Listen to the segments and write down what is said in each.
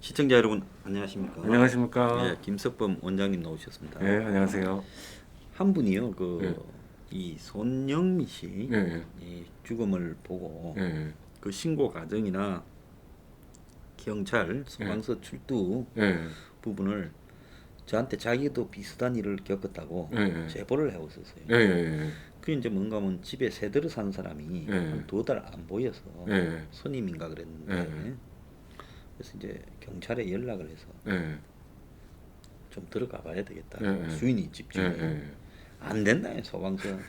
시청자 여러분 안녕하십니까? 안녕하십니까? 예, 김석범 원장님 나오셨습니다. 네, 안녕하세요. 한 분이요, 네. 이 손영미 씨 네, 이 죽음을 보고 네, 그 신고 과정이나 경찰 소방서 출두 네, 부분을 저한테 자기도 비슷한 일을 겪었다고 네, 제보를 해왔었어요. 네, 네, 그 이제 뭔가 하면 집에 새들어 산 사람이 네. 한 2달 안 보여서 네. 손님인가 그랬는데 네. 그래서 이제 경찰에 연락을 해서 네, 좀 들어가 봐야 되겠다. 네. 주인이 집 주인이. 네, 네. 안 된다요.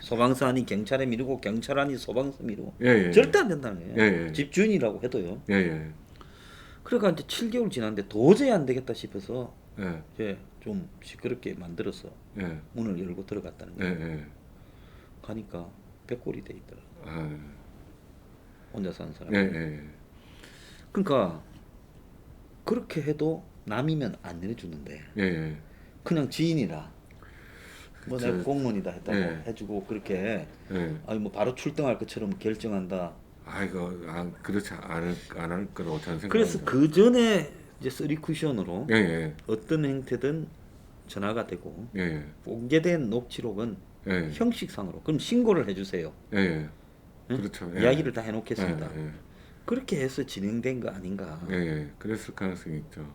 소방서 아니 경찰에 미루고 경찰 아니 소방서 미루고 예, 예. 절대 안 된다는 거예요. 예, 예. 집주인이라고 해도요. 예, 예. 그러니까 이제 7개월 지났는데 도저히 안 되겠다 싶어서 예, 이제 좀 시끄럽게 만들어서 예, 문을 열고 들어갔다는 예, 거예요. 예. 가니까 백골이 돼 있더라. 아, 혼자 사는 사람. 예, 예. 그러니까 그렇게 해도 남이면 안 내려주는데 예, 예. 그냥 지인이라 뭐 그쵸. 내가 공무원이다 했다고 예. 해주고 그렇게 예. 아니 뭐 바로 출동할 것처럼 결정한다. 아, 이거 그렇지 안할 거라고 저는 생각합니다. 그래서 그 전에 이제 쓰리 쿠션으로 예, 예. 어떤 행태든 전화가 되고 예, 예. 공개된 녹취록은 예. 형식상으로 그럼 신고를 해주세요. 예, 예. 응? 그렇죠. 예. 이야기를 다 해놓겠습니다. 예, 예. 그렇게 해서 진행된 거 아닌가. 예, 예. 그랬을 가능성이 있죠.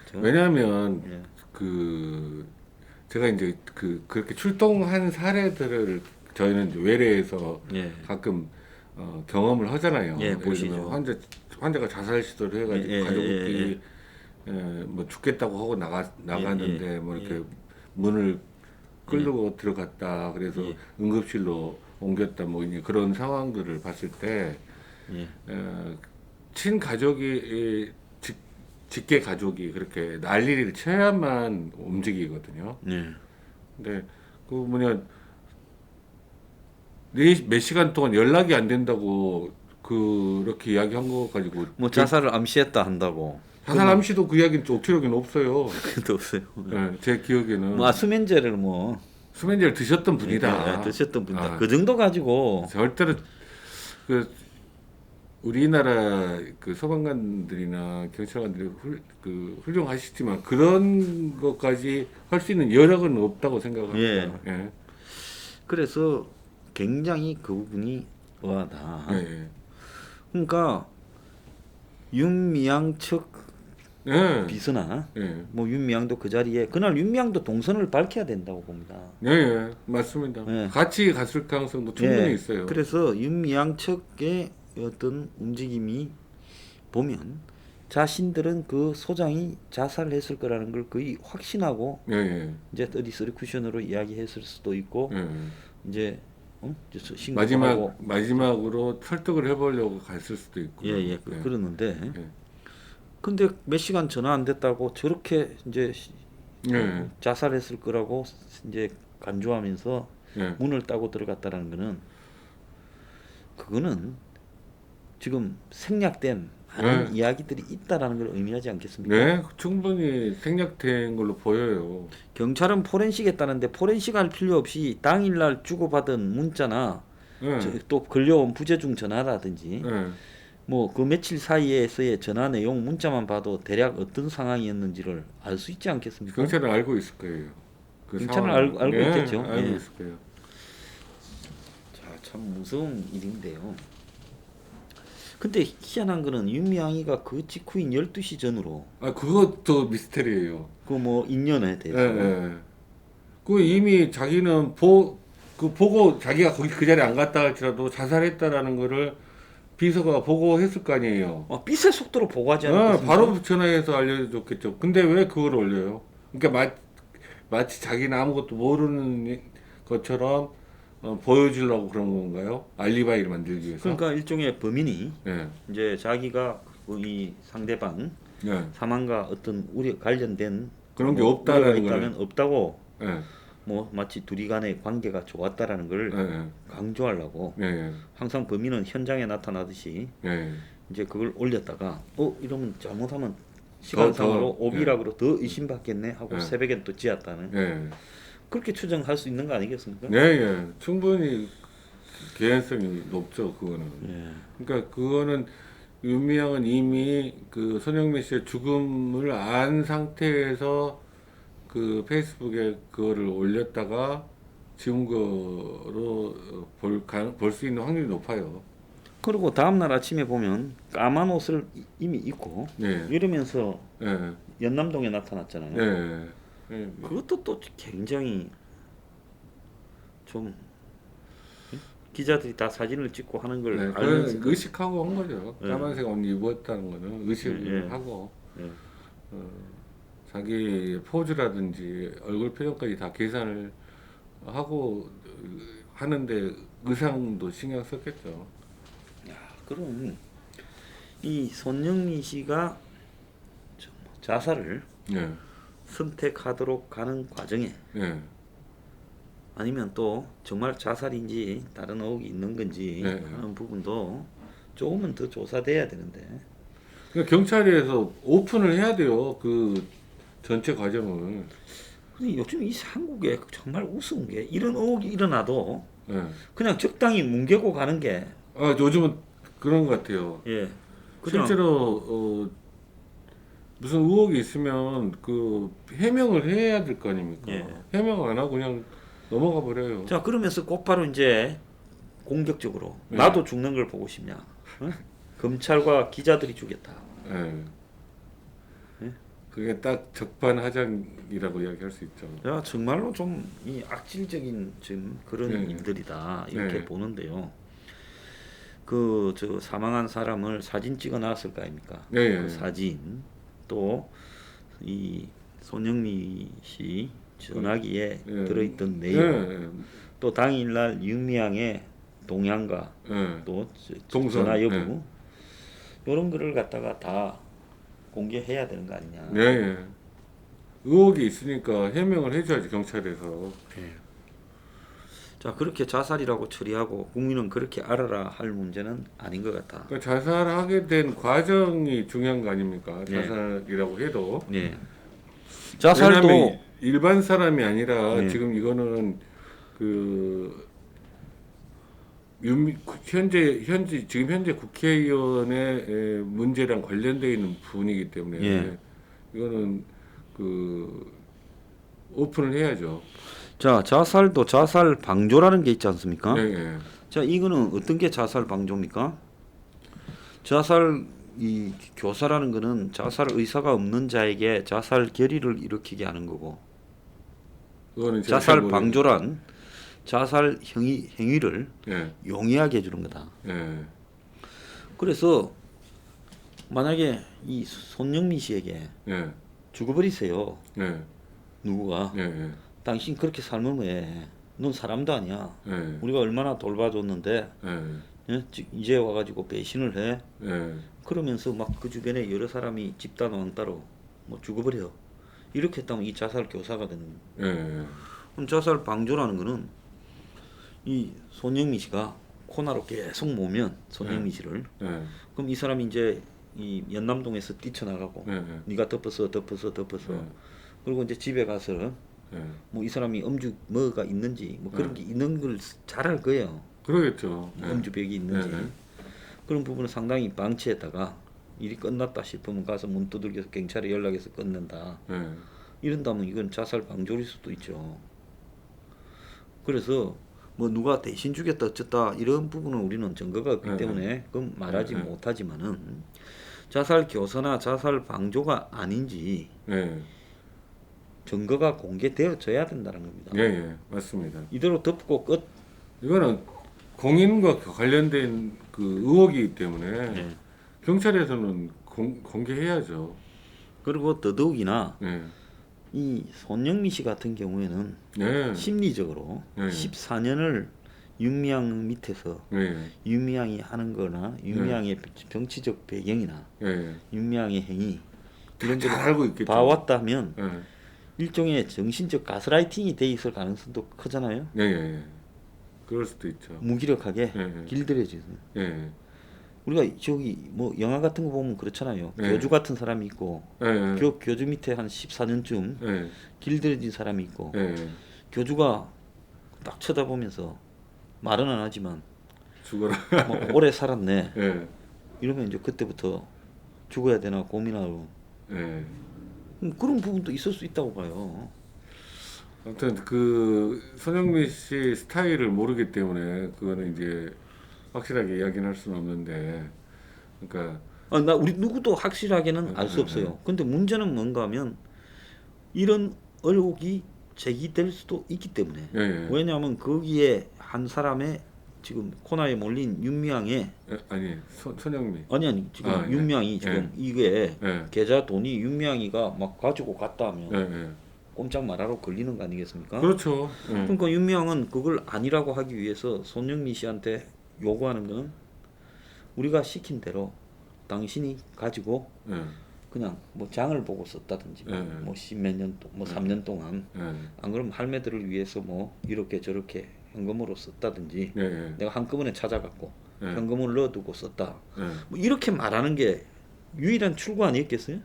저- 왜냐하면 예. 제가 이제 그렇게 출동한 사례들을 저희는 이제 외래에서 예. 가끔 경험을 하잖아요. 예, 예를 보시죠. 들면 환자가 자살 시도를 해가지고 예, 예, 가족끼리 뭐 죽겠다고 하고 나갔는데 뭐 이렇게 문을 끌고 들어갔다. 그래서 예. 응급실로 옮겼다. 뭐 이제 그런 상황들을 봤을 때 예. 친가족이 직계 가족이 그렇게 난리를 쳐야만 움직이거든요. 예. 근데 그 뭐냐 몇 시간 동안 연락이 안 된다고 그렇게 이야기한 거 가지고 뭐 자살을 암시했다 한다고. 자살 암시도 그 이야기는 녹취록에는 없어요. 그것도 없어요. 네, 제 기억에는 뭐 수면제를 뭐 수면제를 드셨던 분이다. 예, 드셨던 분이다. 아. 그 정도 가지고 절대로 그 우리나라 그 소방관들이나 경찰관들이 훌륭하시지만 그런 것까지 할 수 있는 여력은 없다고 생각합니다. 예. 예. 그래서 굉장히 그 부분이 의아하다. 예. 그러니까 윤미향 측 예. 비서나 예. 뭐 윤미향도 그 자리에 그날 윤미향도 동선을 밝혀야 된다고 봅니다. 예, 예. 맞습니다. 예. 같이 갔을 가능성도 충분히 예. 있어요. 그래서 윤미향 측의 어떤 움직임이 보면 자신들은 그 소장이 자살했을 거라는 걸 거의 확신하고 예, 예. 이제 어디 쓰리 쿠션으로 이야기했을 수도 있고 예. 이제 이제 신고하고 마지막으로 설득을 해보려고 갔을 수도 있고. 예예 그러는데 예. 근데 몇 시간 전화 안 됐다고 저렇게 이제 예. 자살했을 거라고 이제 간주하면서 예. 문을 따고 들어갔다라는 거는 그거는 지금 생략된 많은 이야기들이 있다라는 걸 의미하지 않겠습니까? 네, 충분히 생략된 걸로 보여요. 경찰은 포렌식 했다는데 포렌식 할 필요 없이 당일날 주고받은 문자나 예. 또 걸려온 부재중 전화라든지 예. 뭐 그 며칠 사이에서의 전화 내용 문자만 봐도 대략 어떤 상황이었는지를 알 수 있지 않겠습니까? 경찰은 알고 있을 거예요. 그 경찰은 상황을. 알고 있겠죠. 알고 예. 있을 거예요. 자, 참 무서운 일인데요. 근데 희한한 거는 윤미향이가 그 직후인 12시 전으로 그것도 미스테리예요. 그 뭐 인연에 예, 대해서 예. 그 이미 자기는 보고 자기가 거기 그 자리에 안 갔다 할지라도 자살했다라는 거를 비서가 보고했을 거 아니에요. 삐세 속도로 보고하지 않았습니까? 바로 전화해서 알려줬겠죠. 근데 왜 그걸 올려요? 그러니까 마치 자기는 아무것도 모르는 것처럼 보여주려고 그런 건가요? 알리바이를 만들기 위해서. 그러니까 일종의 범인이 예, 이제 자기가 이 상대방 예. 사망과 어떤 우리 관련된 그런 게 뭐 없다라는 우려가 있다면 없다고 예, 뭐 마치 둘이 간의 관계가 좋았다라는 걸 예, 강조하려고 예, 예, 항상 범인은 현장에 나타나듯이 예. 이제 그걸 올렸다가 이러면 잘못하면 시간상으로 더, 오비락으로 더 의심받겠네 하고 예. 새벽엔 또 지었다는 예, 그렇게 추정할 수 있는 거 아니겠습니까? 예, 예. 충분히 개연성이 높죠, 그거는. 예. 그러니까 그거는 윤미향은 이미 그 손흥민 씨의 죽음을 안 상태에서 그 페이스북에 그거를 올렸다가 지운 거로 볼 수 있는 확률이 높아요. 그리고 다음날 아침에 보면 까만 옷을 이미 입고 네, 이러면서 예, 연남동에 나타났잖아요. 예, 예. 그것도 또 굉장히 좀 기자들이 다 사진을 찍고 하는 걸 네, 알면서 그건 의식하고 한 거죠. 예. 까만색 옷 입었다는 거는 의식을 예, 예. 하고 예. 자기 포즈라든지 얼굴 표정까지 다 계산을 하고 하는데 의상도 신경 썼겠죠. 그럼 이 손영민 씨가 자살을 예, 선택하도록 가는 과정에 예, 아니면 또 정말 자살인지 다른 의혹이 있는 건지 네. 하는 부분도 조금은 더 조사돼야 되는데 그러니까 경찰에서 오픈을 해야 돼요. 그 전체 과정을. 근데 요즘 이 한국에 정말 우스운 게 이런 의혹이 일어나도 예. 그냥 적당히 뭉개고 가는 게 아, 요즘은 그런 것 같아요. 예. 그냥 실제로 무슨 의혹이 있으면 그 해명을 해야 될 거 아닙니까? 예. 해명 안 하고 그냥 넘어가 버려요. 자 그러면서 곧바로 이제 공격적으로 네. 나도 죽는 걸 보고 싶냐? 어? 검찰과 기자들이 죽였다. 예. 예? 그게 딱 적반하장이라고 이야기할 수 있죠. 야 정말로 좀 이 악질적인 지금 그런 네. 일들이다 이렇게 네. 보는데요. 그 저 사망한 사람을 사진 찍어 놨을 거 아닙니까? 네. 그 사진 또 이 손영미 씨 전화기에 예. 들어있던 예. 내용 또 당일날 윤미향의 동향과 예. 또 동선. 전화 여부 예. 이런 거를 갖다가 다 공개해야 되는 거 아니냐. 예. 예. 의혹이 있으니까 해명을 해줘야지 경찰에서. 자 그렇게 자살이라고 처리하고 국민은 그렇게 알아라 할 문제는 아닌 것 같다. 그러니까 자살하게 된 과정이 중요한 거 아닙니까? 네. 자살이라고 해도. 네. 자살도 왜냐하면 일반 사람이 아니라 네. 지금 이거는 그 지금 현재 국회의원의 문제랑 관련되어 있는 부분이기 때문에 예. 이거는 그 오픈을 해야죠. 자 자살도 자살 방조라는 게 있지 않습니까? 예, 예. 자 이거는 어떤 게 자살 방조입니까? 자살 이 교사라는 거는 자살 의사가 없는 자에게 자살 결의를 일으키게 하는 거고 그거는 제가 잘 자살 모르겠- 방조란 자살 행위를 예, 용이하게 해주는 거다. 예, 그래서 만약에 이 손영민 씨에게 예, 죽어버리세요. 예, 누구가 예, 예, 당신 그렇게 살면 왜? 넌 사람도 아니야. 예, 우리가 얼마나 돌봐줬는데 예, 예? 이제 와가지고 배신을 해. 예, 그러면서 막 그 주변에 여러 사람이 집단 왕따로 뭐 죽어버려. 이렇게 했다면 이 자살 교사가 되는 거예요. 예, 그럼 자살 방조라는 거는 이 손영민 씨가 코너로 계속 모으면 손영민 씨를 예, 그럼 이 사람이 이제 이 연남동에서 뛰쳐나가고 예, 네가 덮어서 그리고 이제 집에 가서 예. 뭐 이 사람이 음주 뭐가 있는지 뭐 그런 게 있는 걸 잘 알 거예요. 그러겠죠. 예, 음주백이 있는지 예, 그런 부분을 상당히 방치했다가 일이 끝났다 싶으면 가서 문 두들겨서 경찰에 연락해서 끊는다. 예, 이런다면 이건 자살 방조일 수도 있죠. 그래서 뭐 누가 대신 죽였다 어쨌다 이런 부분은 우리는 증거가 없기 네, 때문에 그건 말하지 네. 못하지만은 자살 교사나 자살 방조가 아닌지 예, 증거가 공개되어져야 된다는 겁니다. 예, 예, 맞습니다. 이대로 덮고 끝. 이거는 공인과 관련된 그 의혹이기 때문에 예. 경찰에서는 공개해야죠. 그리고 더더욱이나 예, 이 손영민 씨 같은 경우에는 예, 심리적으로 네. 14년을 윤미향 밑에서 예, 윤미향이 하는 거나 윤미향의 정치적 배경이나 예, 윤미향의 행위 이런 잘 걸 알고 있겠죠. 봐왔다면 예, 일종의 정신적 가스라이팅이 돼 있을 가능성도 크잖아요. 예, 예, 예. 그럴 수도 있죠. 무기력하게 예, 예. 길들여지는. 예, 우리가 저기 뭐 영화 같은 거 보면 그렇잖아요. 예. 교주 같은 사람이 있고 예, 예. 교주 밑에 한 14년쯤 예, 길들여진 사람이 있고 예, 예. 교주가 딱 쳐다보면서 말은 안 하지만 죽어라. 뭐 오래 살았네 예, 이러면 이제 그때부터 죽어야 되나 고민하고 예. 그런 부분도 있을 수 있다고 봐요. 아무튼 그 손흥민 씨 스타일을 모르기 때문에 그거는 이제 확실하게 이야기는 할 수는 없는데, 그러니까 나 우리 누구도 확실하게는 알 수 없어요. 근데 문제는 뭔가 하면 이런 의혹이 제기될 수도 있기 때문에. 예, 예. 왜냐하면 거기에 한 사람의 지금 코너에 몰린 윤미향의 아니 손흥민. 아니 지금 아, 예. 윤미향이 지금 이게 예, 계좌 돈이 윤미향이가 막 가지고 갔다 하면 예, 예. 꼼짝 말하러 걸리는 거 아니겠습니까? 그렇죠. 예. 그러니까 윤미향은 그걸 아니라고 하기 위해서 손흥민 씨한테 요구하는 거는 우리가 시킨 대로 당신이 가지고 예, 그냥 뭐 장을 보고 썼다든지 예, 예. 뭐 십몇 년 뭐 3년 동안 예, 안 그러면 할매들을 위해서 뭐 이렇게 저렇게 현금으로 썼다든지 예, 예. 내가 한꺼번에 찾아갖고 예. 현금을 넣어두고 썼다 예. 뭐 이렇게 말하는 게 유일한 출구 아니었겠어요?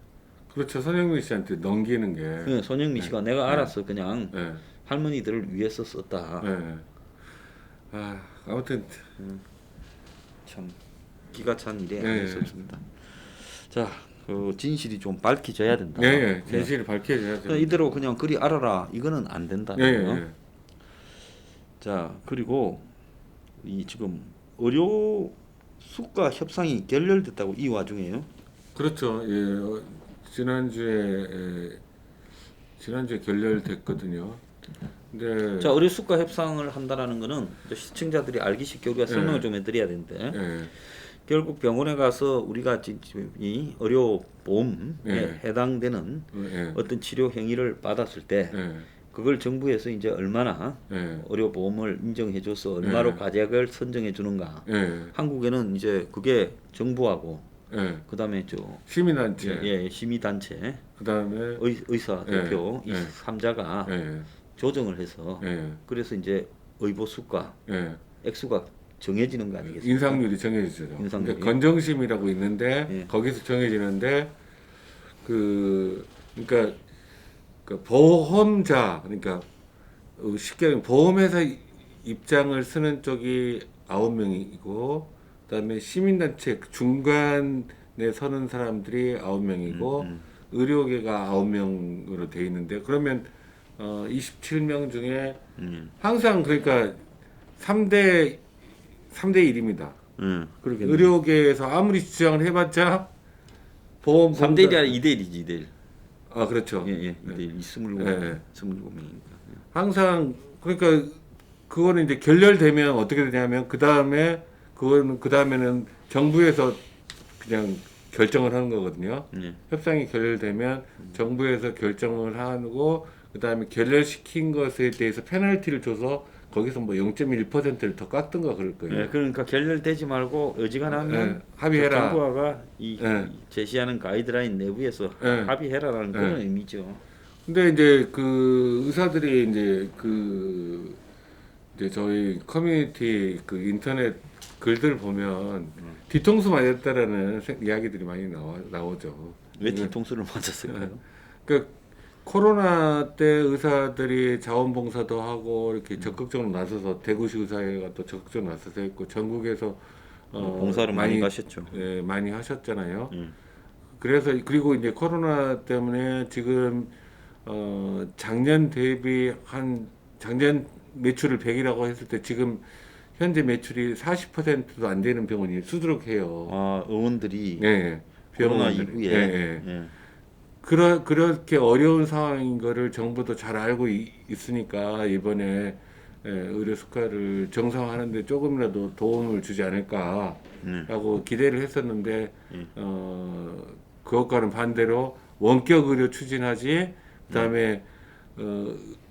그렇죠. 손흥민 씨한테 넘기는 게. 네, 손흥민 씨가 내가 알아서 그냥 예, 할머니들을 위해서 썼다. 예. 아, 아무튼 참 기가 찬 일이 예, 아닐 수 예. 없습니다. 자, 그 진실이 좀 밝혀져야 된다. 예, 예. 진실이 밝혀져야죠. 그냥 이대로 그냥 그리 알아라 이거는 안 된다. 예, 예, 자, 그리고 이 지금 의료 수가 협상이 결렬됐다고 이 와중에요. 그렇죠. 예, 지난주에 결렬됐거든요. 근데 자, 의료 수가 협상을 한다라는 거는 이제 시청자들이 알기 쉽게 우리가 설명을 예. 좀 해드려야 되는데 예, 결국 병원에 가서 우리가 이 의료 보험에 예. 해당되는 예, 어떤 치료 행위를 받았을 때 예, 그걸 정부에서 이제 얼마나 예, 의료 보험을 인정해줘서 얼마로 예. 가격을 선정해 주는가. 예, 한국에는 이제 그게 정부하고 예. 그다음에 저 시민단체, 시민단체 그다음에 의사 예, 대표 이 예. 3자가 예, 조정을 해서 예, 그래서 이제 의보 수가 예. 액수가 정해지는 거 아니겠습니까? 인상률이 정해지죠. 인상률이. 근데 건정심이라고 있는데 예. 거기서 정해지는데 그러니까 그 보험자 그러니까 쉽게 말하면 보험회사 입장을 쓰는 쪽이 9명이고 그다음에 시민단체 중간에 서는 사람들이 9명이고 의료계가 9명으로 돼 있는데 그러면 27명 중에 항상 그러니까 3대 1입니다. 그러겠네. 의료계에서 아무리 주장을 해봤자 보험 3대 1이 아니라 2대 1이지 2대 1. 아 그렇죠. 예, 2대 1. 27명. 예. 27명이니까. 항상 그러니까 그거는 이제 결렬되면 어떻게 되냐면 그 다음에는 정부에서 그냥 결정을 하는 거거든요. 예. 협상이 결렬되면 정부에서 결정을 하고 그 다음에 결렬시킨 것에 대해서 페널티를 줘서 거기서 뭐 0.1%를 더 깎든가 그럴 거예요. 예, 그러니까 결렬되지 말고 어지간하면 예, 합의해라. 정부가 이 예. 제시하는 가이드라인 내부에서 예. 합의해라라는 그런 의미죠. 근데 이제 그 의사들이 이제 저희 커뮤니티 그 인터넷 글들 보면 뒤통수 맞았다라는 이야기들이 많이 나오죠. 왜 뒤통수를 맞았을까요? 그 코로나 때 의사들이 자원봉사도 하고 이렇게 적극적으로 나서서 대구시 의사회가 또 적극적으로 나서서 했고 전국에서 봉사를 많이 가셨죠. 예, 많이 하셨잖아요. 그래서 그리고 이제 코로나 때문에 지금 작년 대비 작년 매출을 100이라고 했을 때 지금 현재 매출이 40%도 안 되는 병원이 수두룩해요. 아, 의원들이 예, 코로나 병원들이. 이후에 예, 예. 예. 그렇게 어려운 상황인 거를 정부도 잘 알고 있으니까 이번에 의료 수가를 정상화하는데 조금이라도 도움을 주지 않을까라고 기대를 했었는데 그것과는 반대로 원격 의료 추진하지 그다음에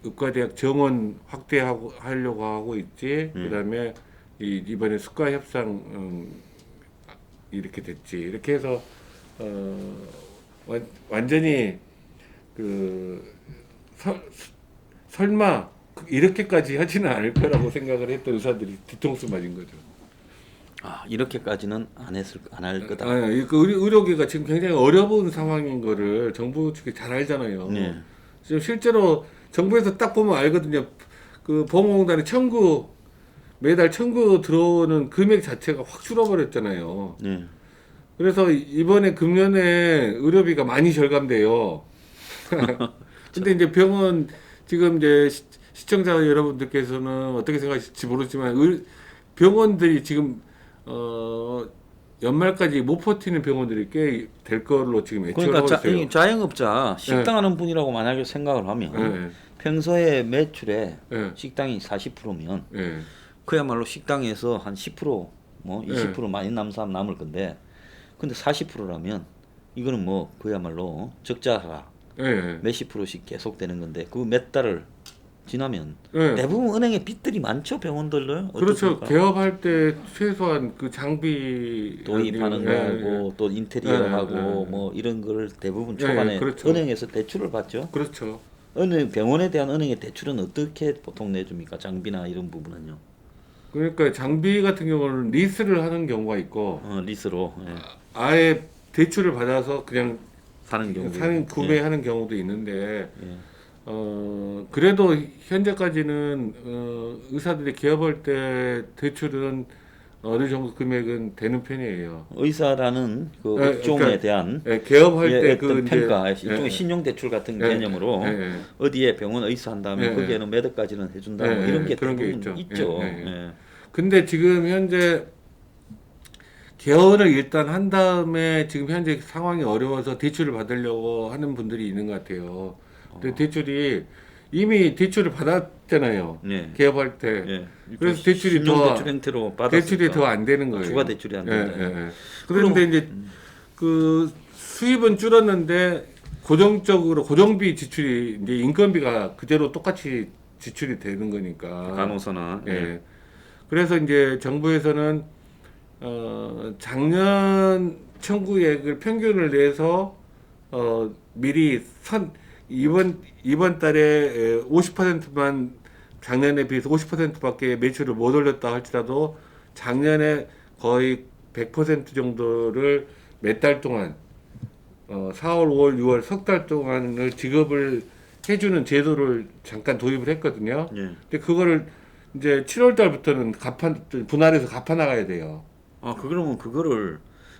의과대학 정원 확대하려고 하고 있지 그다음에 이번에 수가 협상 이렇게 됐지 이렇게 해서 완전히 그 설마 이렇게까지 하지는 않을 거라고 생각을 했던 의사들이 뒤통수 맞은 거죠. 아, 이렇게까지는 안 할 거다. 그 의료계가 지금 굉장히 어려운 상황인 거를 정부 측이 잘 알잖아요. 네. 지금 실제로 정부에서 딱 보면 알거든요. 그 보험공단에 매달 청구 들어오는 금액 자체가 확 줄어버렸잖아요. 네. 그래서 이번에 금년에 의료비가 많이 절감돼요. 근데 이제 병원 지금 이제 시청자 여러분들께서는 어떻게 생각하실지 모르지만 병원들이 지금 연말까지 못 버티는 병원들이 꽤 될 걸로 지금 예측을 그러니까 하고 있어요. 자영업자 식당 하는 분이라고 만약에 생각을 하면 네. 평소에 매출에 네. 식당이 40%면 네. 그야말로 식당에서 한 10%, 뭐 20% 네. 많이 남은 사람 남을 건데, 근데 40%라면 이거는 뭐 그야말로 적자가 네. 몇십 프로씩 계속되는 건데 그 몇 달을 지나면 네. 대부분 은행에 빚들이 많죠. 병원들도. 그렇죠. 어떻습니까? 개업할 때 최소한 그 장비 도입하는 거하고 또 인테리어하고 네. 뭐 이런 걸 대부분 네, 초반에 그렇죠. 은행에서 대출을 받죠. 그렇죠. 병원에 대한 은행의 대출은 어떻게 보통 내줍니까? 장비나 이런 부분은요. 그러니까 장비 같은 경우는 리스를 하는 경우가 있고 리스로 아예 대출을 받아서 그냥 사는 경우. 구매하는 경우도 있는데 예. 그래도 현재까지는 의사들이 개업할 때 대출은 어느 정도 금액은 되는 편이에요. 의사라는 그 예, 업종에 그러니까, 대한 개업할 때 어떤 그 평가, 이제 일종의 신용대출 같은 예, 개념으로 예. 어디에 병원 의사 한다면 예, 거기에는 몇 억까지는 해준다 뭐 예, 이런 게 그런 게 대부분 있죠. 있죠. 예. 근데 지금 현재 개업을 일단 한 다음에 지금 현재 상황이 어려워서 대출을 받으려고 하는 분들이 있는 것 같아요. 근데 대출이 이미 대출을 받았잖아요. 네. 개업할 때. 예. 그래서 대출이 신용대출 형태로 받았으니까 대출이 더 안 되는 거예요. 추가 대출이 안 된다. 그런데 이제 그 수입은 줄었는데 고정비 지출이 이제 인건비가 그대로 똑같이 지출이 되는 거니까. 간호사나 예. 그래서 이제 정부에서는 작년 청구액을 평균을 내서 미리 이번 달에 50%만 작년에 비해서 50%밖에 매출을 못 올렸다 할지라도 작년에 거의 100% 정도를 몇 달 동안 4월, 5월, 6월 석 달 동안을 지급을 해주는 제도를 잠깐 도입을 했거든요. 예. 근데 그거를 이제 7월 달부터는 분할해서 갚아 나가야 돼요. 아, 그러면 그거를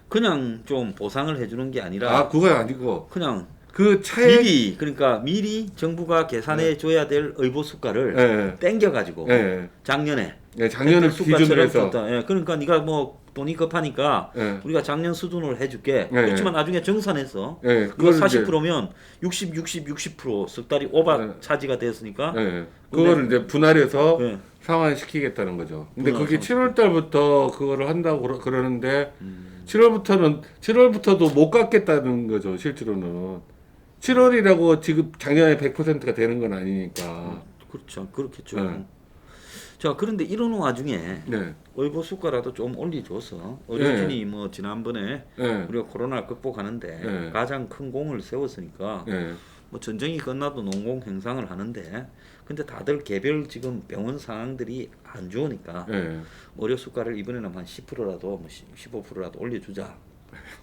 그냥 좀 보상을 해주는 게 아니라 그건 아니고 그냥 그 차액 미리 정부가 계산해 줘야 될 의료 수가를 예. 땡겨 가지고 작년에 작년을 기준으로 해서 그러니까 네가 뭐 돈이 급하니까 예. 우리가 작년 수준으로 해줄게. 예. 그렇지만 나중에 정산해서 예. 이거 그걸 40%면 60% 석 달이 오박 차지가 됐으니까 그거를 이제 분할해서 예. 상환시키겠다는 거죠. 근데 분할 그게 7월 달부터 그거를 한다고 그러는데 7월부터도 못 갚겠다는 거죠. 실제로는 7월이라고 지금 작년에 100%가 되는 건 아니니까. 그렇죠. 그렇겠죠. 네. 자, 그런데 이런 와중에 네. 의료 수가라도 좀 올려줘서 의료진이 뭐 지난번에 네. 우리가 코로나를 극복하는데 네. 가장 큰 공을 세웠으니까 네. 뭐 전쟁이 끝나도 농공 행상을 하는데 근데 다들 개별 지금 병원 상황들이 안 좋으니까 네. 의료 수가를 이번에는 한 10%라도 뭐 15%라도 올려주자.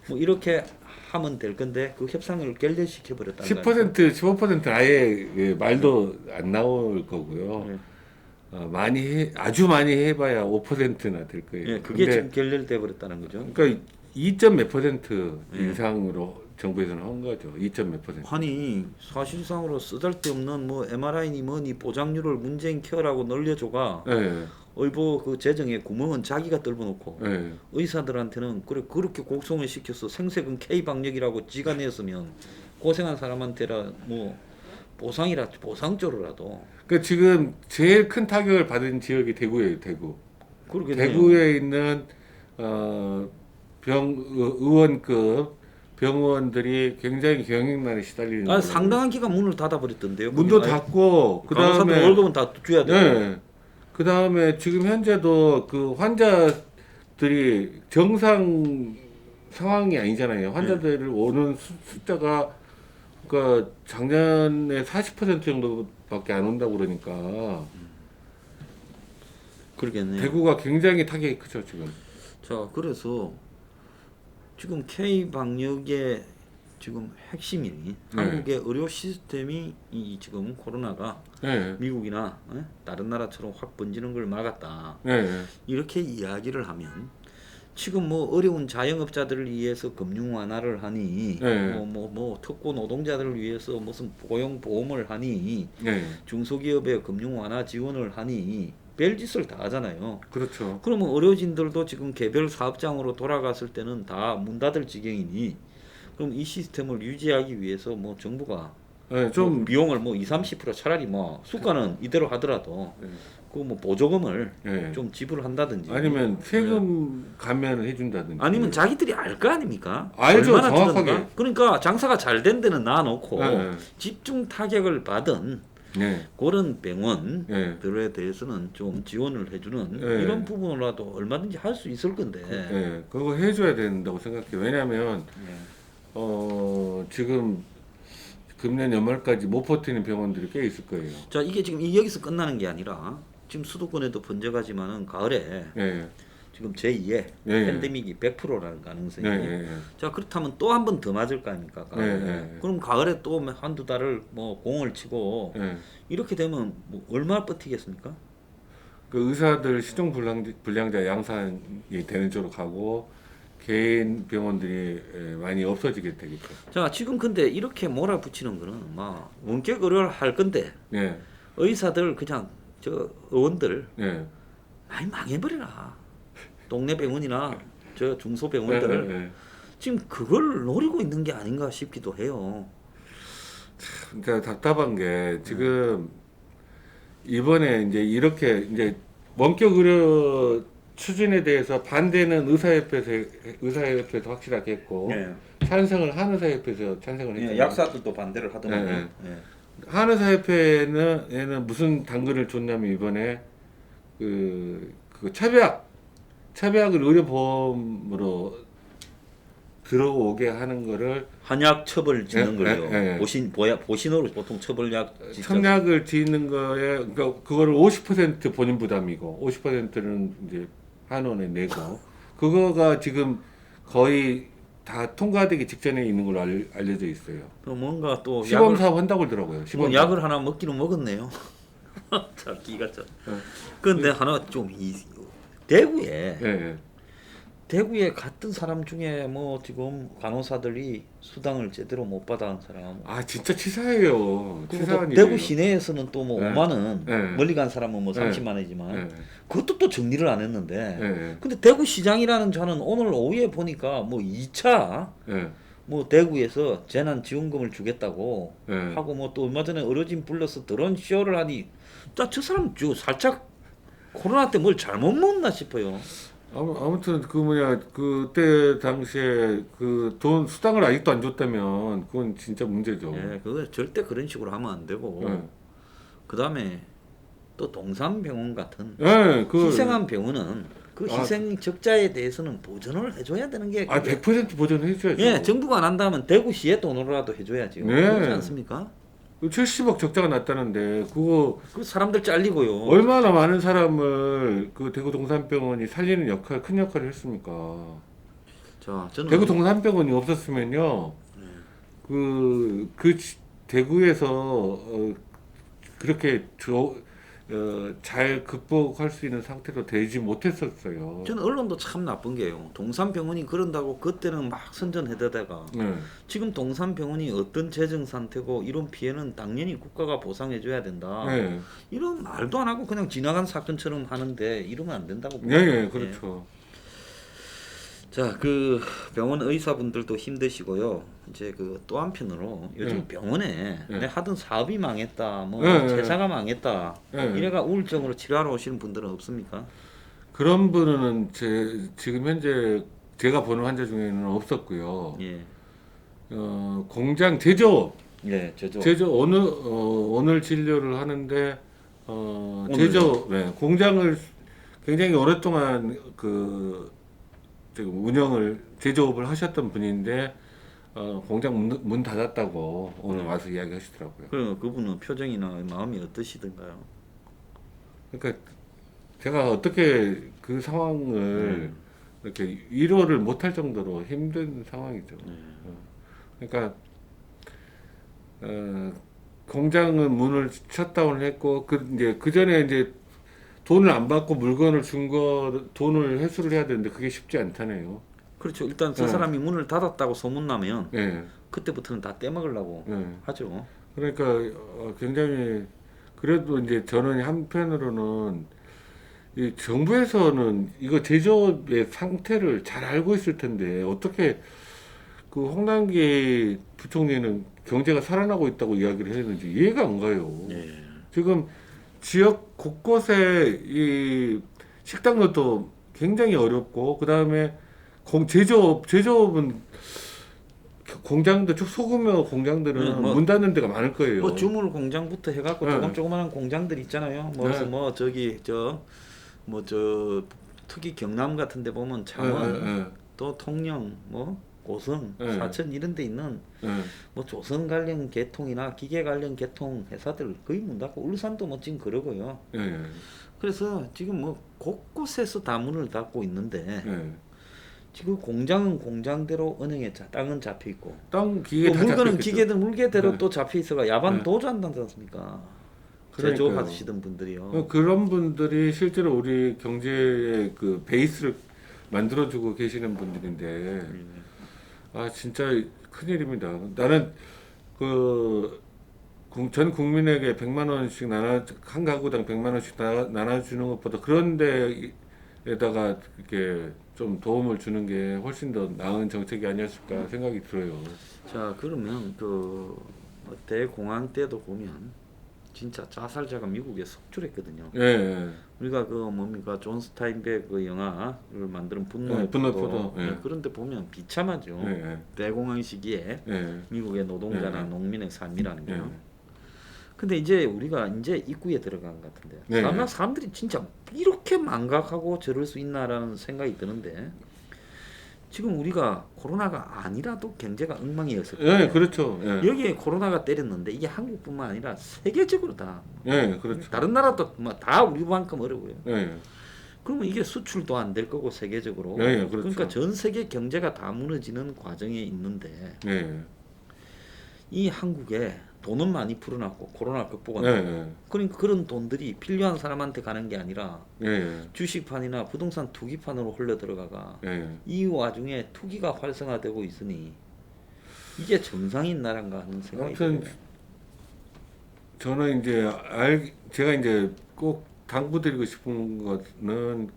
뭐 이렇게 하면 될 건데 그 협상을 결렬시켜 버렸다는 거예요. 15% 아예 말도 안 나올 거고요. 네. 아주 많이 해봐야 5%나 될 거예요. 예, 그게 근데 지금 결렬돼 버렸다는 거죠. 그러니까 2.몇% 이상으로 정부에서는 한 거죠. 2.몇 %. 아니 사실상으로 쓰잘데없는 뭐 MRI니 뭐니 보장률을 문재인 케어라고 늘려줘가 네. 의료 그 재정에 구멍은 자기가 뚫어놓고 네. 의사들한테는 그렇게 곡성을 시켜서 생색은 K 방역이라고 지가 냈으면 고생한 사람한테라 뭐 보상조로라도 그 지금 제일 큰 타격을 받은 지역이 대구예요. 대구. 그러겠네요. 대구에 있는 의원급 병원들이 굉장히 경영난에 시달리는 거예요. 상당한 기간 문을 닫아버렸던데요. 문도 닫고 그다음에 월급은 다 줘야 돼요. 네. 그다음에 지금 현재도 그 환자들이 정상 상황이 아니잖아요. 환자들을 오는 숫자가 그러니까 작년에 40% 정도밖에 안 온다고 그러니까 그러겠네요. 대구가 굉장히 타격이 크죠 지금. 자, 그래서 지금 K 방역의 지금 핵심이 한국의 의료 시스템이 이 지금 코로나가 네, 미국이나 다른 나라처럼 확 번지는 걸 막았다. 네, 이렇게 이야기를 하면 지금 뭐 어려운 자영업자들을 위해서 금융 완화를 하니 네. 뭐 특고 노동자들을 위해서 무슨 고용 보험을 하니 네, 중소기업에 금융 완화 지원을 하니 별짓을 다 하잖아요. 그렇죠. 그러면 의료진들도 지금 개별 사업장으로 돌아갔을 때는 다 문 닫을 지경이니 그럼 이 시스템을 유지하기 위해서 뭐 정부가 네, 뭐 좀 비용을 뭐 20-30% 차라리 뭐 수가는 이대로 하더라도 네. 그 뭐 보조금을 네. 좀 지불한다든지 아니면 세금 감면을 해준다든지. 아니면 자기들이 알 거 아닙니까? 알죠, 얼마나 정확하게. 들었는가? 그러니까 장사가 잘 된 데는 놔놓고 네. 집중 타격을 받은 네, 그런 병원들에 네, 대해서는 좀 지원을 해주는 네. 이런 부분이라도 얼마든지 할 수 있을 건데. 네, 그거 해줘야 된다고 생각해요. 왜냐하면 지금 금년 연말까지 못 버티는 병원들이 꽤 있을 거예요. 자, 이게 지금 여기서 끝나는 게 아니라 지금 수도권에도 번져가지만은 가을에 네, 지금 제2의 네. 팬데믹이 100%라는 가능성이. 네, 네, 네. 자, 그렇다면 또 한 번 더 맞을 거 아닙니까? 가을에. 네, 네. 그럼 가을에 또 한두 달을 뭐 공을 치고 네. 이렇게 되면 뭐 얼마나 버티겠습니까? 그 의사들 시종 불량자 양산이 되는 쪽으로 가고 개인 병원들이 많이 없어지게 되겠죠. 자, 지금 근데 이렇게 몰아붙이는 거는 막 원격 의료를 할 건데 네, 의사들 그냥 저 의원들 네, 많이 망해버리라. 동네 병원이나 저 네, 중소병원들 네, 네. 지금 그걸 노리고 있는 게 아닌가 싶기도 해요. 진짜 답답한 게 지금 이번에 이제 이렇게 이제 원격 의료 추진에 대해서 반대는 의사협회에서 확실하게 했고 찬성을 한의사협회에서 찬성을 했잖아요. 약사들도 반대를 하더라고요. 네, 한의사협회는 얘는 무슨 당근을 줬냐면 이번에 그 차별약을 의료보험으로 들어오게 하는 거를 한약 처벌 짓는 네, 걸요. 네, 네. 보신으로 보통 처벌약 짓죠. 청약을 짓는 거에 그러니까 그거를 50% 본인 부담이고 50%는 이제 한원에 내고 그거가 지금 거의 다 통과되기 직전에 있는 걸로 알려져 있어요. 또 뭔가 또 시범 사업 한다고 그러더라고요. 뭐 시범 약을 하나 먹기는 먹었네요. 자, 기가 참. 그런데 하나 좀 대구에 예, 대구에 갔던 사람 중에 뭐 지금 간호사들이 수당을 제대로 못 받아온 사람. 아 진짜 치사해요. 그리고 치사한 또 대구 일이에요. 시내에서는 또 뭐 네. 5만 원, 네. 멀리 간 사람은 뭐 네. 30만 원이지만 예, 그것도 또 정리를 안 했는데. 예, 근데 대구 시장이라는 저는 오늘 오후에 보니까 뭐 2차 예, 뭐 대구에서 재난 지원금을 주겠다고 예. 하고 뭐 또 얼마 전에 의료진 불러서 드론 쇼를 하니 저 사람 저 살짝 코로나 때 뭘 잘못 먹나 싶어요. 아무튼 그 뭐냐 그때 당시에 그 돈 수당을 아직도 안 줬다면 그건 진짜 문제죠. 예, 그거 절대 그런 식으로 하면 안 되고. 예. 그다음에 또 동산병원 같은 예, 희생한 병원은 그 아. 희생 적자에 대해서는 보전을 해줘야 되는 게 아 100% 보전해 줘야죠. 예, 정부가 안 한다면 대구시의 돈으로라도 해줘야지. 네. 그렇지 않습니까? 70억 적자가 났다는데 그거 그 사람들 잘리고요. 얼마나 많은 사람을 그 대구 동산병원이 살리는 큰 역할을 했습니까? 자, 저는 대구 동산병원이 없었으면요, 대구에서 그렇게 잘 극복할 수 있는 상태로 되지 못했었어요. 저는 언론도 참 나쁜 게요. 동산병원이 그런다고 그때는 막 선전해대다가 네. 지금 동산병원이 어떤 재정 상태고 이런 피해는 당연히 국가가 보상해줘야 된다. 네. 이런 말도 안 하고 그냥 지나간 사건처럼 하는데 이러면 안 된다고 네, 봅니다. 네, 그렇죠. 자, 그 병원 의사분들도 힘드시고요. 이제 그 또 한편으로 요즘 네. 병원에 네. 내 하던 사업이 망했다, 뭐 네, 네. 제사가 망했다, 네. 이래가 우울증으로 치료하러 오시는 분들은 없습니까? 그런 분은 지금 현재 제가 보는 환자 중에는 없었고요. 예, 공장 제조업, 예, 저죠. 오늘 진료를 하는데 오늘요? 네, 공장을 굉장히 오랫동안 지금 제조업을 하셨던 분인데 공장 문 닫았다고 오늘 와서 이야기하시더라고요. 그럼 그분은 표정이나 마음이 어떠시던가요? 그러니까 제가 어떻게 그 상황을 이렇게 위로를 못할 정도로 힘든 상황이죠. 그러니까 공장은 문을 셧다운을 했고 이제 그 전에 이제 돈을 안 받고 물건을 준 거 돈을 회수를 해야 되는데 그게 쉽지 않잖아요. 그렇죠. 일단 그 사람이 문을 닫았다고 소문나면 예. 그때부터는 다 떼먹으려고 예. 하죠. 그러니까 굉장히 그래도 이제 저는 한편으로는 이 정부에서는 이거 제조업의 상태를 잘 알고 있을 텐데 어떻게 그 홍남기 부총리는 경제가 살아나고 있다고 이야기를 했는지 이해가 안 가요. 예. 지금 지역 곳곳에 이 식당들도 굉장히 어렵고 그 다음에 제조업은 공장도 소규모 공장들은 문 닫는 데가 많을 거예요. 뭐 주물 공장부터 해갖고 네. 조그만한 공장들 있잖아요. 네. 뭐 저기 특히 경남 같은데 보면 창원, 또 통영, 뭐 고성, 네. 사천 이런 데 있는 예. 뭐 조선 관련 계통이나 기계 관련 계통 회사들 거의 문 닫고 울산도 뭐 지금 그러고요. 예. 그래서 지금 뭐 곳곳에서 다 문을 닫고 있는데 예. 지금 공장은 공장대로 은행에 땅은 잡혀 있고 땅 기계 또 다 물건은 잡혔겠죠. 기계들 물개대로 네. 또 잡혀 있어가 야반 네. 도주한다지 않습니까? 그러니까요. 제조하시던 분들이요. 그런 분들이 실제로 우리 경제의 그 베이스를 만들어주고 계시는 분들인데, 아, 진짜 큰일입니다. 나는 전 국민에게 100만 원씩 한 가구당 100만 원씩 나눠주는 것보다 그런 데에다가 이렇게 좀 도움을 주는 게 훨씬 더 나은 정책이 아니었을까 생각이 들어요. 자, 그러면 대공황 때도 보면 진짜 자살자가 미국에 속출했거든요. 예, 예. 우리가 뭡니까 존 스타인백 그 영화를 만드는 분노의 분노포도. 예. 그런데 보면 비참하죠. 예, 예. 대공황 시기에 예. 미국의 노동자나 예. 농민의 삶이라는 게요. 예. 근데 이제 우리가 이제 입구에 들어간 것 같은데 네. 아마 사람들이 진짜 이렇게 망각하고 저럴 수 있나라는 생각이 드는데 지금 우리가 코로나가 아니라도 경제가 엉망이었을 거예요. 예, 그렇죠. 예. 여기에 코로나가 때렸는데 이게 한국뿐만 아니라 세계적으로 다 예, 그렇죠. 다른 나라도 다 우리만큼 어려워요. 예. 그러면 이게 수출도 안 될 거고 세계적으로. 예, 그렇죠. 그러니까 전 세계 경제가 다 무너지는 과정에 있는데 예. 이 한국에 돈은 많이 풀어놨고 코로나 극복은 예. 하고 예. 그러니까 그런 돈들이 필요한 사람한테 가는 게 아니라 예. 주식판이나 부동산 투기판으로 흘러 들어가가 예. 이 와중에 투기가 활성화되고 있으니 이게 정상인 나라인가 하는 생각이 아무튼 들어요. 저는 이제 제가 이제 꼭 당부드리고 싶은 거는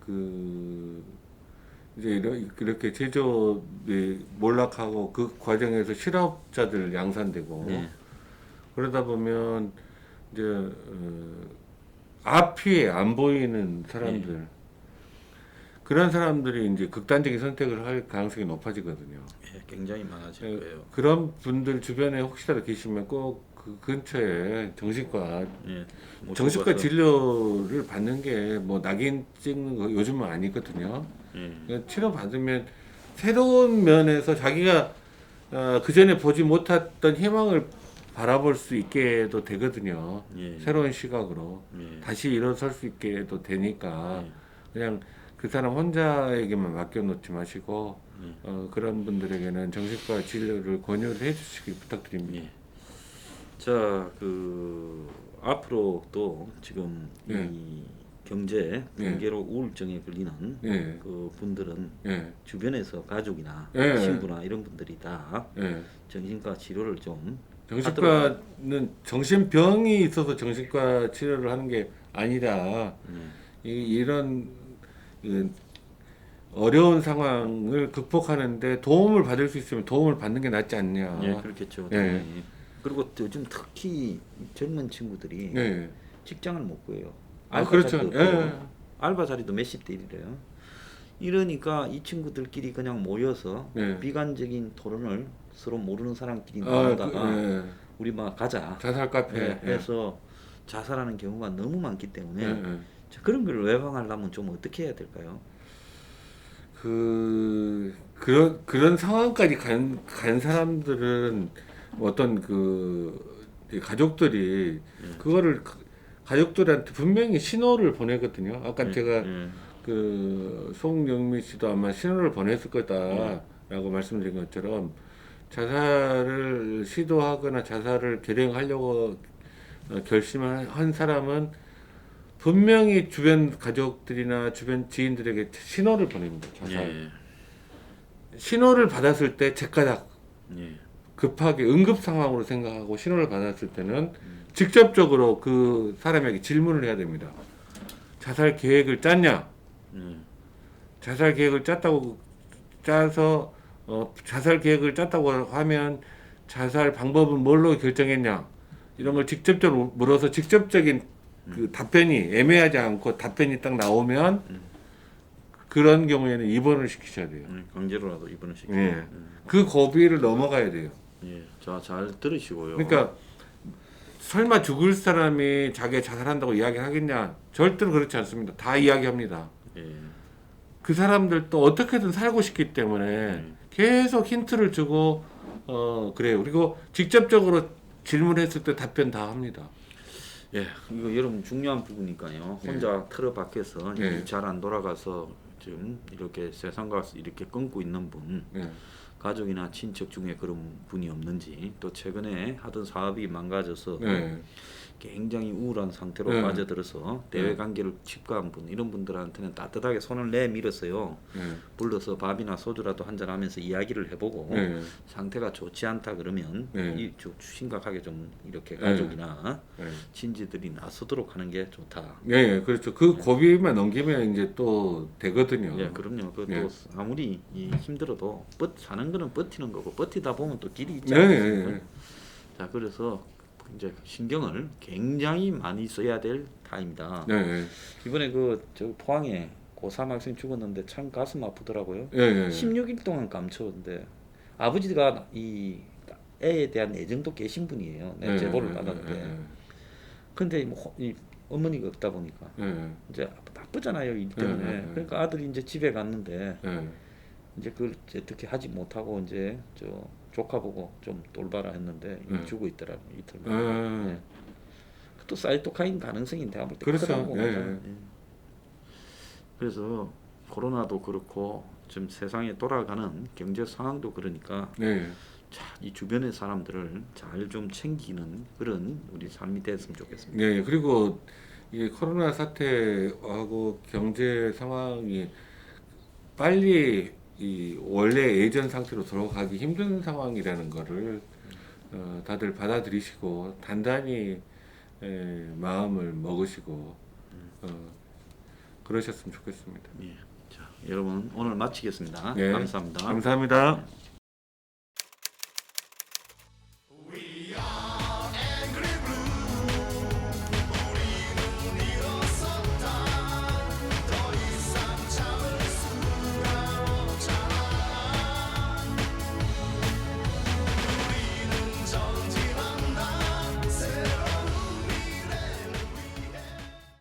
이제 이렇게 제조업이 몰락하고 그 과정에서 실업자들 양산되고 네. 그러다 보면 이제 앞이 안 보이는 사람들 그런 사람들이 이제 극단적인 선택을 할 가능성이 높아지거든요. 예, 굉장히 많아질 거예요. 그런 분들 주변에 혹시라도 계시면 꼭 그 근처에 정신과 예, 정신과 모셔봐서. 진료를 받는 게 뭐 낙인 찍는 거 요즘은 아니거든요. 예. 치료 받으면 새로운 면에서 자기가 그 전에 보지 못했던 희망을 바라볼 수 있게도 되거든요. 예. 새로운 시각으로 예. 다시 일어설 수 있게도 되니까 예. 그냥 그 사람 혼자에게만 맡겨놓지 마시고 그런 분들에게는 정신과 진료를 권유를 해주시기 부탁드립니다. 예. 자, 앞으로 또 지금 예. 이 경계로 우울증에 걸리는 예. 그 분들은 예. 주변에서 가족이나 예. 친구나 이런 분들이 다 예. 정신과 치료를 좀 정신과는 정신병이 있어서 정신과 치료를 하는 게 아니라 이런 어려운 상황을 극복하는데 도움을 받을 수 있으면 도움을 받는 게 낫지 않냐. 예, 그렇겠죠. 예. 당연히. 그리고 요즘 특히 젊은 친구들이 예. 직장을 못 구해요. 아, 알바 그렇죠. 자리도 예. 없고, 알바 자리도 몇십 대 일이래요. 이러니까 이 친구들끼리 그냥 모여서 예. 비관적인 토론을 서로 모르는 사람끼리 아, 나누다가 예. 우리 막 가자 자살 카페. 해서 자살하는 경우가 너무 많기 때문에 예. 예. 자, 그런 걸 예방하려면 좀 어떻게 해야 될까요? 그런 상황까지 간 사람들은 어떤 이 가족들이 그거를 가족들한테 분명히 신호를 보내거든요. 아까 제가 송영미 씨도 아마 신호를 보냈을 거다라고 말씀드린 것처럼 자살을 시도하거나 자살을 결행하려고 결심한 사람은 분명히 주변 가족들이나 주변 지인들에게 신호를 보냅니다. 자살. 신호를 받았을 때 제까닥 급하게 응급 상황으로 생각하고 신호를 받았을 때는 직접적으로 그 사람에게 질문을 해야 됩니다. 자살 계획을 짰냐? 자살 계획을 짜서 자살 계획을 짰다고 하면 자살 방법은 뭘로 결정했냐? 이런 걸 직접적으로 물어서 직접적인 그 답변이 애매하지 않고 답변이 딱 나오면 그런 경우에는 입원을 시키셔야 돼요. 강제로라도 입원을 시키고. 그 고비를 넘어가야 돼요. 자, 잘 들으시고요. 그러니까 설마 죽을 사람이 자기가 자살한다고 이야기하겠냐? 절대로 그렇지 않습니다. 다 이야기합니다. 그 사람들도 어떻게든 살고 싶기 때문에 계속 힌트를 주고 그래요. 그리고 직접적으로 질문했을 때 답변 다 합니다. 이거 여러분 중요한 부분이니까요. 혼자 틀어 박혀서 잘 안 돌아가서 지금 이렇게 세상과 이렇게 끊고 있는 분, 가족이나 친척 중에 그런 분이 없는지, 또 최근에 하던 사업이 망가져서 굉장히 우울한 상태로 빠져들어서 대외 관계를 칩과한 분, 이런 분들한테는 따뜻하게 손을 내밀었어요. 불러서 밥이나 소주라도 한잔 하면서 이야기를 해보고 상태가 좋지 않다 그러면 좀 심각하게 좀 이렇게 가족이나 친지들이 나서도록 하는 게 좋다. 그렇죠. 그 고비만 넘기면 이제 또 되거든요. 그럼요. 또 아무리 힘들어도 사는 거는 버티는 거고, 버티다 보면 또 길이 있지 않습니까? 자, 그래서 이제 신경을 굉장히 많이 써야 될 타입니다. 이번에 저 포항에 고3 학생 죽었는데 참 가슴 아프더라고요. 16일 동안 감춰는데 아버지가 이 애에 대한 애정도 계신 분이에요. 내가 제보를 받았는데. 근데 이 어머니가 없다 보니까 이제 바쁘잖아요, 일 때문에. 그러니까 아들이 이제 집에 갔는데 이제 그걸 어떻게 하지 못하고 이제 저 조카 보고 좀 돌봐라 했는데 죽어 있더라고, 이틀 만에. 또 사이토카인 가능성이 내가 볼 때 크다고. 그래서 코로나도 그렇고 지금 세상에 돌아가는 경제 상황도 그러니까 자, 이 주변의 사람들을 잘 좀 챙기는 그런 우리 삶이 됐으면 좋겠습니다. 그리고 이 코로나 사태하고 경제 상황이 빨리 이 원래 예전 상태로 돌아가기 힘든 상황이라는 거를 다들 받아들이시고 단단히 마음을 먹으시고 그러셨으면 좋겠습니다. 자, 여러분 오늘 마치겠습니다. 감사합니다. 감사합니다.